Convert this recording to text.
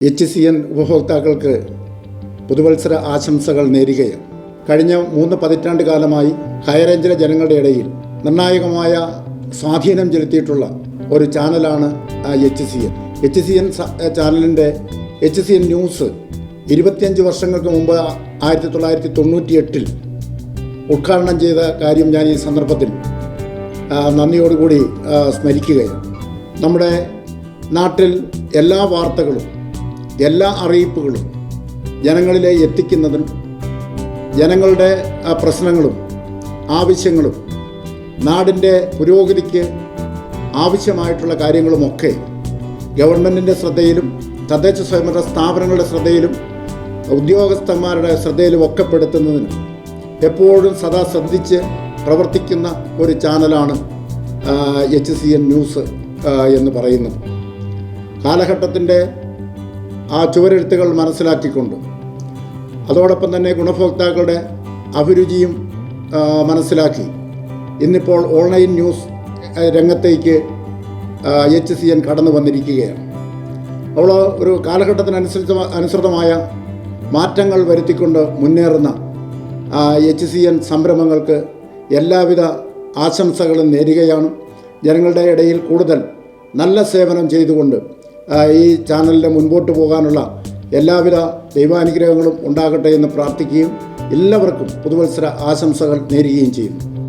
HCN ഉപഭോക്താക്കൾക്ക് പുതുവത്സര ആശംസകൾ നേരുകയാണ്. കഴിഞ്ഞ 3 പതിറ്റാണ്ട് കാലമായി ഹൈറേഞ്ചിലെ ജനങ്ങളുടെ ഇടയിൽ നിർണായകമായ സ്വാധീനം ചെലുത്തിയിട്ടുള്ള ഒരു ചാനലാണ് HCN ചാനലിൻ്റെ HCN ന്യൂസ് 25 വർഷങ്ങൾക്ക് മുമ്പ് 1998 ഉദ്ഘാടനം ചെയ്ത കാര്യം ഞാൻ ഈ സന്ദർഭത്തിൽ നന്ദിയോടുകൂടി സ്മരിക്കുകയാണ്. നമ്മുടെ നാട്ടിൽ എല്ലാ വാർത്തകളും എല്ലാ അറിയിപ്പുകളും ജനങ്ങളിലെ എത്തിക്കുന്നതിനും ജനങ്ങളുടെ പ്രശ്നങ്ങളും ആവശ്യങ്ങളും നാടിൻ്റെ പുരോഗതിക്ക് ആവശ്യമായിട്ടുള്ള കാര്യങ്ങളുമൊക്കെ ഗവൺമെൻറ്റിൻ്റെ ശ്രദ്ധയിലും തദ്ദേശ സ്വയംഭരണ സ്ഥാപനങ്ങളുടെ ശ്രദ്ധയിലും ഉദ്യോഗസ്ഥന്മാരുടെ ശ്രദ്ധയിലും ഒക്കെ പെടുത്തുന്നതിന് എപ്പോഴും സദാ ശ്രദ്ധിച്ച് പ്രവർത്തിക്കുന്ന ഒരു ചാനലാണ് HCN ന്യൂസ് എന്ന് പറയുന്നത്. കാലഘട്ടത്തിൻ്റെ ആ ചുവരെഴുത്തുകൾ മനസ്സിലാക്കിക്കൊണ്ട് അതോടൊപ്പം തന്നെ ഗുണഭോക്താക്കളുടെ അഭിരുചിയും മനസ്സിലാക്കി ഇന്നിപ്പോൾ ഓൺലൈൻ ന്യൂസ് രംഗത്തേക്ക് HCN കടന്നു വന്നിരിക്കുകയാണ്. അവൾ ഒരു കാലഘട്ടത്തിനനുസൃതമായ മാറ്റങ്ങൾ വരുത്തിക്കൊണ്ട് മുന്നേറുന്ന HCN സംരംഭങ്ങൾക്ക് എല്ലാവിധ ആശംസകളും നേരുകയാണ്. ജനങ്ങളുടെ ഇടയിൽ കൂടുതൽ നല്ല സേവനം ചെയ്തുകൊണ്ട് ഈ ചാനലിൻ്റെ മുൻപോട്ട് പോകാനുള്ള എല്ലാവിധ ദൈവാനുഗ്രഹങ്ങളും ഉണ്ടാകട്ടെ എന്ന് പ്രാർത്ഥിക്കുകയും എല്ലാവർക്കും പുതുവത്സര ആശംസകൾ നേരുകയും ചെയ്യുന്നു.